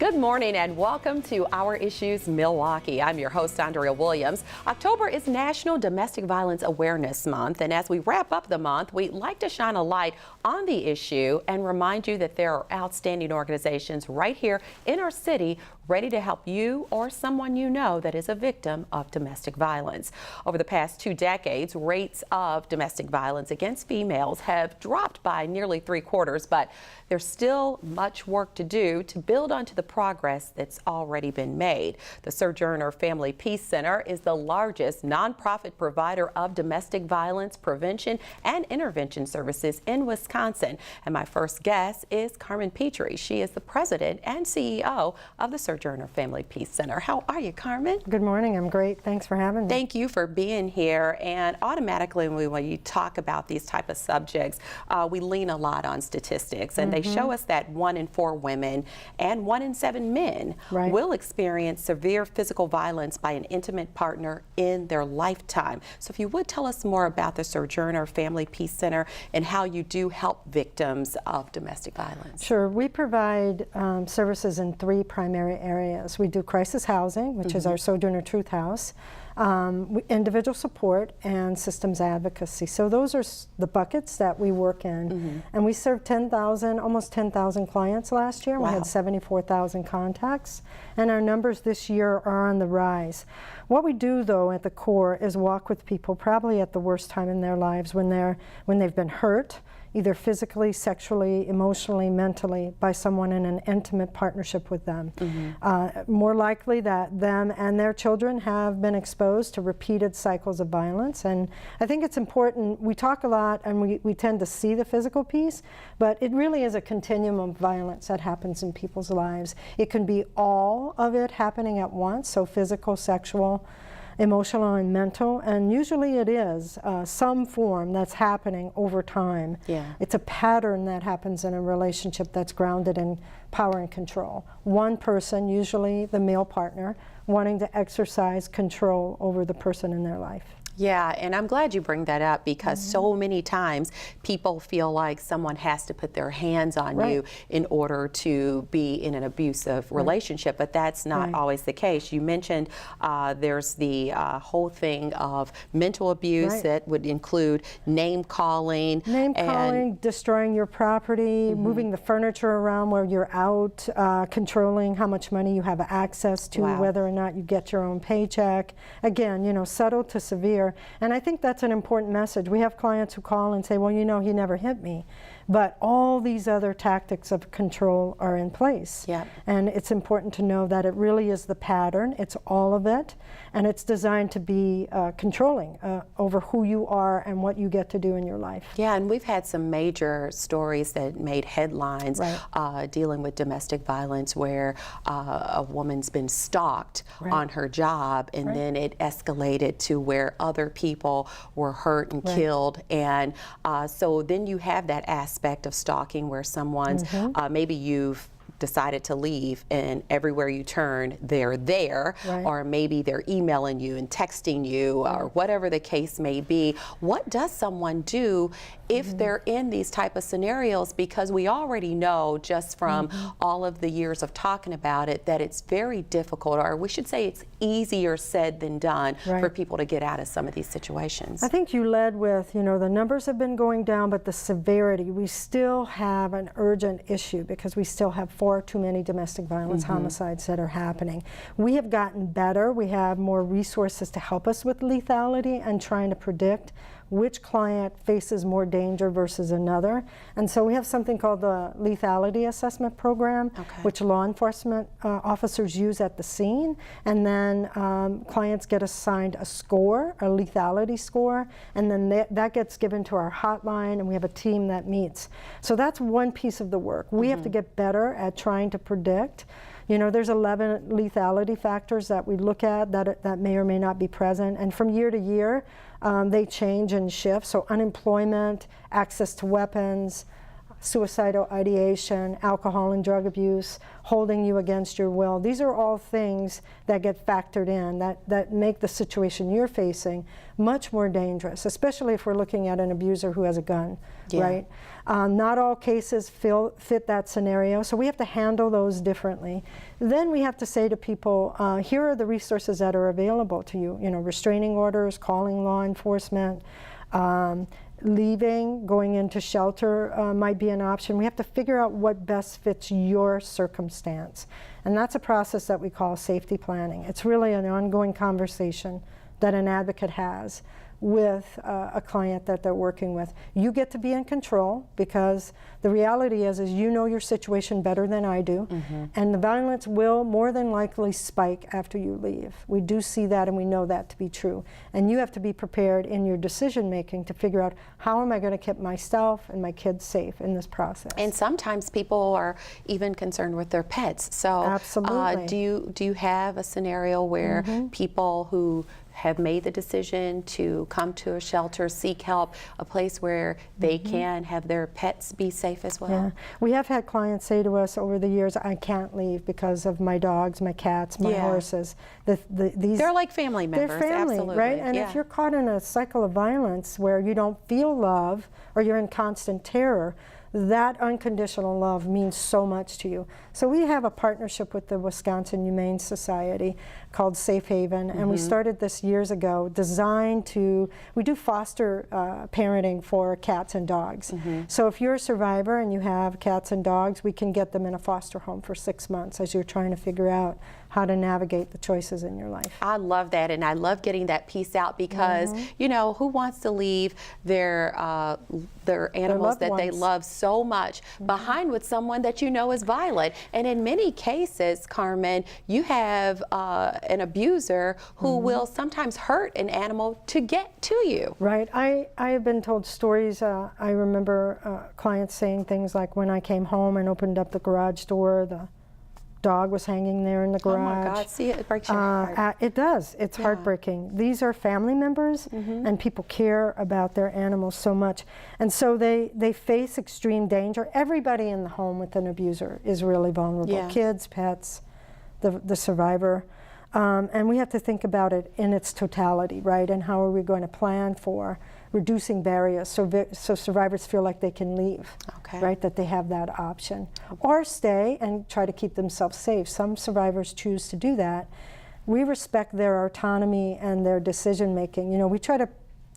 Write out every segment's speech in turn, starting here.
Good morning and welcome to Our Issues Milwaukee. I'm your host, Andrea Williams. October is National Domestic Violence Awareness Month, and as we wrap up the month, we'd like to shine a light on the issue and remind you that there are outstanding organizations right here in our city ready to help you or someone you know that is a victim of domestic violence. Over the past 2 decades, rates of domestic violence against females have dropped by nearly 3/4, but there's still much work to do to build onto the progress that's already been made. The Sojourner Family Peace Center is the largest nonprofit provider of domestic violence prevention and intervention services in Wisconsin. And my first guest is Carmen Pitre. She is the president and CEO of the Sojourner Family Peace Center. How are you, Carmen? Good morning. I'm great. Thanks for having me. Thank you for being here. And automatically, when you talk about these type of subjects, we lean a lot on statistics, and they show us that 1 in 4 women and 1 in 7 men will experience severe physical violence by an intimate partner in their lifetime. So if you would tell us more about the Sojourner Family Peace Center and how you do help victims of domestic violence. Sure. We provide services in 3 primary areas. We do crisis housing, which is our Sojourner Truth House, individual support, and systems advocacy. So those are the buckets that we work in. And we served almost 10,000 clients last year. We had 74,000 contacts, and our numbers this year are on the rise. What we do, though, at the core is walk with people probably at the worst time in their lives, when they've been hurt, either physically, sexually, emotionally, mentally, by someone in an intimate partnership with them. More likely that them and their children have been exposed to repeated cycles of violence. And I think it's important, we talk a lot and we tend to see the physical piece, but it really is a continuum of violence that happens in people's lives. It can be all of it happening at once, so physical, sexual, emotional, and mental, and usually it is some form that's happening over time. It's a pattern that happens in a relationship that's grounded in power and control. One person, usually the male partner, wanting to exercise control over the person in their life. Yeah, and I'm glad you bring that up, because so many times people feel like someone has to put their hands on you in order to be in an abusive relationship, but that's not always the case. You mentioned there's the whole thing of mental abuse that would include name calling. Destroying your property, moving the furniture around while you're out, Controlling how much money you have access to, whether or not you get your own paycheck. Again, you know, subtle to severe. And I think that's an important message. We have clients who call and say, well, you know, he never hit me. But all these other tactics of control are in place. And it's important to know that it really is the pattern. It's all of it. And it's designed to be controlling over who you are and what you get to do in your life. Yeah, and we've had some major stories that made headlines dealing with domestic violence, where a woman's been stalked on her job, and then it escalated to where other people were hurt and killed. And so then you have that aspect of stalking where someone's, maybe you've decided to leave, and everywhere you turn they're there, or maybe they're emailing you and texting you, or whatever the case may be. What does someone do if they're in these type of scenarios? Because we already know, just from all of the years of talking about it, that it's very difficult, or we should say it's easier said than done, for people to get out of some of these situations. I think you led with, you know, the numbers have been going down, but the severity, we still have an urgent issue, because we still have far too many domestic violence homicides that are happening. We have gotten better. We have more resources to help us with lethality and trying to predict which client faces more danger versus another. And so we have something called the lethality assessment program, which law enforcement officers use at the scene. And then clients get assigned a score, a lethality score, and then that gets given to our hotline, and we have a team that meets. So that's one piece of the work. We have to get better at trying to predict. You know, there's 11 lethality factors that we look at that may or may not be present, and from year to year, they change and shift. So unemployment, access to weapons, suicidal ideation, alcohol and drug abuse, holding you against your will. These are all things that get factored in that make the situation you're facing much more dangerous, especially if we're looking at an abuser who has a gun, right? Not all cases fit that scenario, so we have to handle those differently. Then we have to say to people, here are the resources that are available to you. You know, restraining orders, calling law enforcement, leaving, going into shelter might be an option. We have to figure out what best fits your circumstance. And that's a process that we call safety planning. It's really an ongoing conversation that an advocate has with a client that they're working with. You get to be in control, because the reality is you know your situation better than I do, and the violence will more than likely spike after you leave. We do see that, and we know that to be true. And you have to be prepared in your decision making to figure out, how am I going to keep myself and my kids safe in this process? And sometimes people are even concerned with their pets. So absolutely. Do you have a scenario where people who have made the decision to come to a shelter, seek help, a place where they can have their pets be safe as well? Yeah. We have had clients say to us over the years, I can't leave because of my dogs, my cats, my horses. They're like family members. They're family, absolutely. right? And if you're caught in a cycle of violence where you don't feel love, or you're in constant terror, that unconditional love means so much to you. So we have a partnership with the Wisconsin Humane Society called Safe Haven, and we started this years ago, designed to, we do foster parenting for cats and dogs. So if you're a survivor and you have cats and dogs, we can get them in a foster home for 6 months as you're trying to figure out how to navigate the choices in your life. I love that, and I love getting that piece out, because you know, who wants to leave their animals that they love so much behind with someone that you know is violent? And in many cases, Carmen, you have an abuser who will sometimes hurt an animal to get to you. Right. I have been told stories. I remember clients saying things like, when I came home and opened up the garage door, the dog was hanging there in the garage. Oh my God, see, it breaks your heart. It does. It's heartbreaking. These are family members, and people care about their animals so much. And so they face extreme danger. Everybody in the home with an abuser is really vulnerable. Kids, pets, the survivor. And we have to think about it in its totality, right? And how are we going to plan for reducing barriers so survivors feel like they can leave, right? That they have that option. Or stay and try to keep themselves safe. Some survivors choose to do that. We respect their autonomy and their decision making. You know, we try to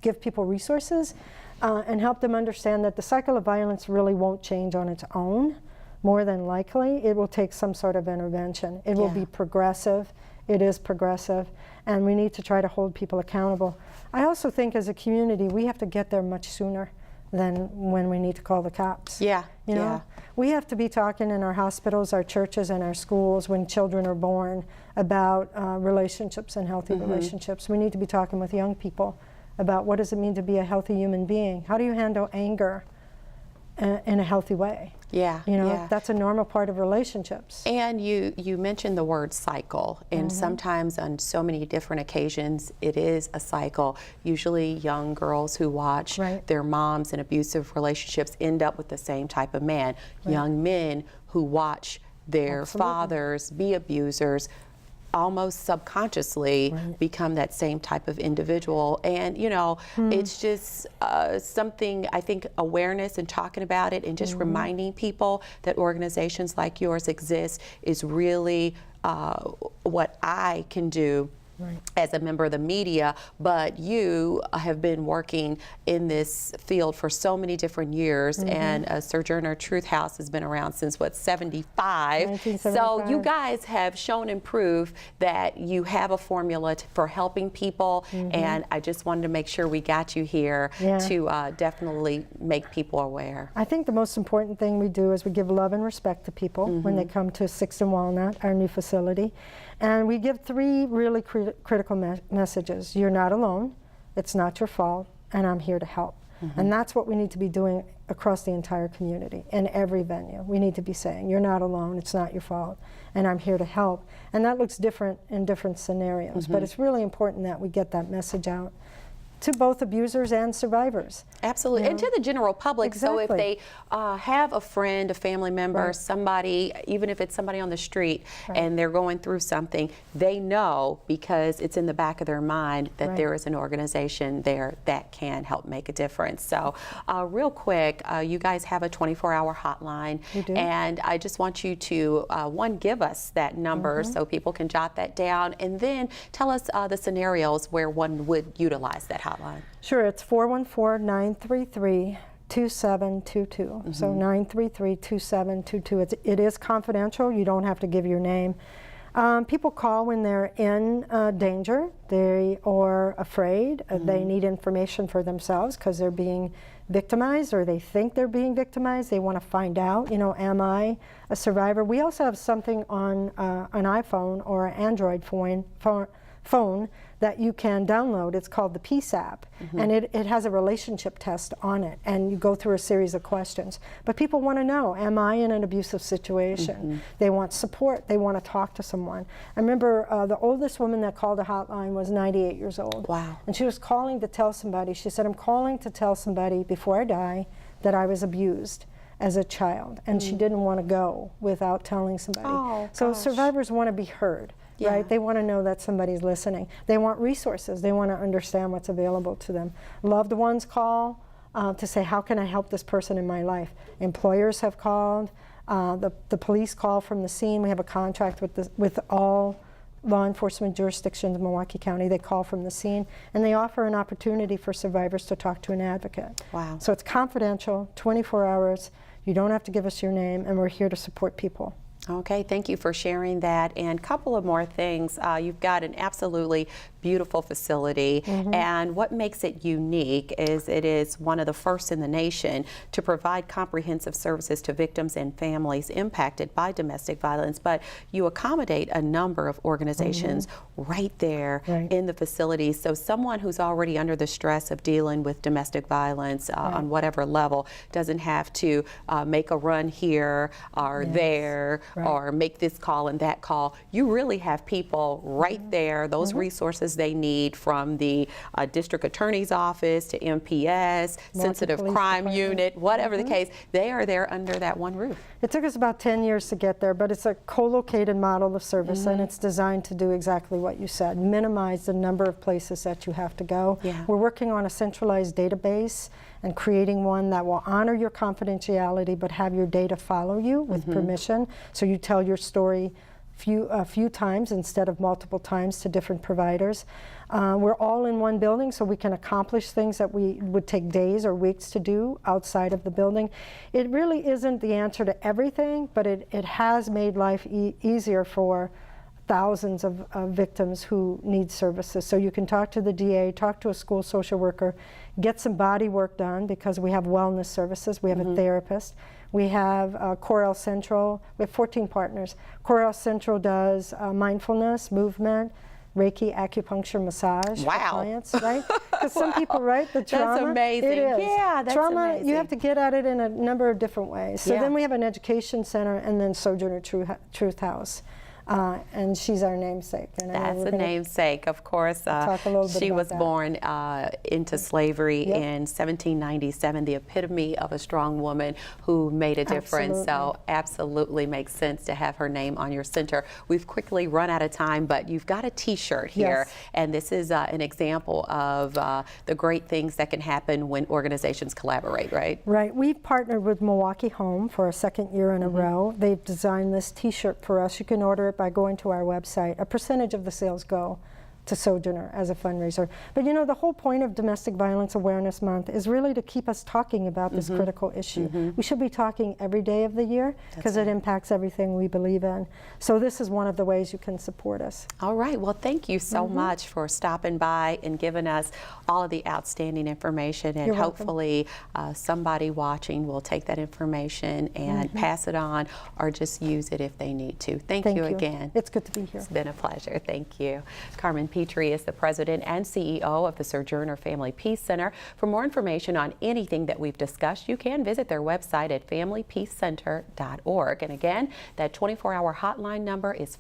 give people resources and help them understand that the cycle of violence really won't change on its own. More than likely, it will take some sort of intervention. It will be progressive. It is progressive, and we need to try to hold people accountable. I also think as a community, we have to get there much sooner than when we need to call the cops. You know, we have to be talking in our hospitals, our churches, and our schools when children are born about relationships and healthy relationships. We need to be talking with young people about what does it mean to be a healthy human being? How do you handle anger in a healthy way? You know, that's a normal part of relationships. And you mentioned the word cycle, and sometimes on so many different occasions it is a cycle. Usually young girls who watch their moms in abusive relationships end up with the same type of man. Young men who watch their fathers be abusers almost subconsciously become that same type of individual. And you know, it's just something, I think, awareness and talking about it and just reminding people that organizations like yours exist is really what I can do as a member of the media. But you have been working in this field for so many different years, and Sojourner Truth House has been around since, what, 75? So you guys have shown and proved that you have a formula for helping people, and I just wanted to make sure we got you here to definitely make people aware. I think the most important thing we do is we give love and respect to people when they come to 6th and Walnut, our new facility. And we give 3 really critical messages. You're not alone, it's not your fault, and I'm here to help. And that's what we need to be doing across the entire community, in every venue. We need to be saying, you're not alone, it's not your fault, and I'm here to help. And that looks different in different scenarios, but it's really important that we get that message out to both abusers and survivors. Absolutely, and to the general public. Exactly. So if they have a friend, a family member, Right. somebody, even if it's somebody on the street, Right. and they're going through something, they know, because it's in the back of their mind, that Right. there is an organization there that can help make a difference. So real quick, you guys have a 24-hour hotline. We do. And I just want you to, one, give us that number so people can jot that down, and then tell us the scenarios where one would utilize that hotline. Sure, it's 414-933-2722. So 933-2722. It is confidential. You don't have to give your name. People call when they're in danger. They are afraid. They need information for themselves because they're being victimized, or they think they're being victimized. They want to find out, you know, am I a survivor? We also have something on an iPhone or an Android phone that you can download. It's called the Peace app, and it has a relationship test on it, and you go through a series of questions. But people want to know, am I in an abusive situation? They want support. They want to talk to someone. I remember the oldest woman that called a hotline was 98 years old. Wow. And she was calling to tell somebody. She said, I'm calling to tell somebody before I die that I was abused as a child, and she didn't want to go without telling somebody. Oh, so gosh. Survivors want to be heard. Yeah. Right? They want to know that somebody's listening. They want resources. They want to understand what's available to them. Loved ones call to say, how can I help this person in my life? Employers have called. The police call from the scene. We have a contract with all law enforcement jurisdictions in Milwaukee County. They call from the scene, and they offer an opportunity for survivors to talk to an advocate. Wow. So it's confidential, 24 hours. You don't have to give us your name, and we're here to support people. Okay, thank you for sharing that. And a couple of more things. You've got an absolutely beautiful facility, and what makes it unique is it is one of the first in the nation to provide comprehensive services to victims and families impacted by domestic violence, but you accommodate a number of organizations right there in the facility. So someone who's already under the stress of dealing with domestic violence on whatever level doesn't have to make a run here or there, or make this call and that call. You really have people right there, those resources they need, from the district attorney's office to MPS, sensitive crime unit, whatever the case, they are there under that one roof. It took us about 10 years to get there, but it's a co-located model of service, and it's designed to do exactly what you said, minimize the number of places that you have to go. We're working on a centralized database and creating one that will honor your confidentiality but have your data follow you with permission, so you tell your story a few times instead of multiple times to different providers. We're all in one building, so we can accomplish things that would take days or weeks to do outside of the building. It really isn't the answer to everything, but it has made life easier for thousands of victims who need services. So you can talk to the DA, talk to a school social worker, get some body work done, because we have wellness services, we have a therapist. We have Corel Central. We have 14 partners. Corel Central does mindfulness, movement, Reiki, acupuncture, massage for clients, right? Because some people, right, the trauma. That's amazing. It is. Yeah, that's trauma, amazing. you have to get at it in a number of different ways. So then we have an education center, and then Sojourner Truth House. And she's our namesake. And that's a namesake, of course. Talk a little bit she about was that. born into slavery in 1797, the epitome of a strong woman who made a difference. So absolutely makes sense to have her name on your center. We've quickly run out of time, but you've got a t-shirt here, and this is an example of the great things that can happen when organizations collaborate, right? Right. We've partnered with Milwaukee Home for a second year in a row. They've designed this t-shirt for us. You can order it by going to our website. A percentage of the sales go to Sojourner as a fundraiser. But you know, the whole point of Domestic Violence Awareness Month is really to keep us talking about this critical issue. We should be talking every day of the year, because it impacts everything we believe in. So this is one of the ways you can support us. All right. Well, thank you so much for stopping by and giving us all of the outstanding information. And hopefully somebody watching will take that information and pass it on, or just use it if they need to. Thank you again. It's good to be here. It's been a pleasure. Thank you. Carmen Pitre is the president and CEO of the Sojourner Family Peace Center. For more information on anything that we've discussed, you can visit their website at familypeacecenter.org. And again, that 24-hour hotline number is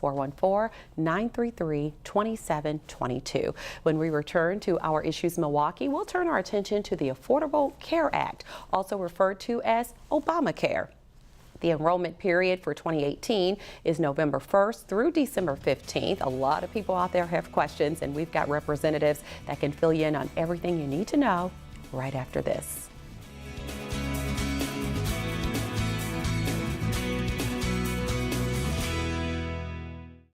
414-933-2722. When we return to Our Issues Milwaukee, we'll turn our attention to the Affordable Care Act, also referred to as Obamacare. The enrollment period for 2018 is November 1st through December 15th. A lot of people out there have questions, and we've got representatives that can fill you in on everything you need to know right after this.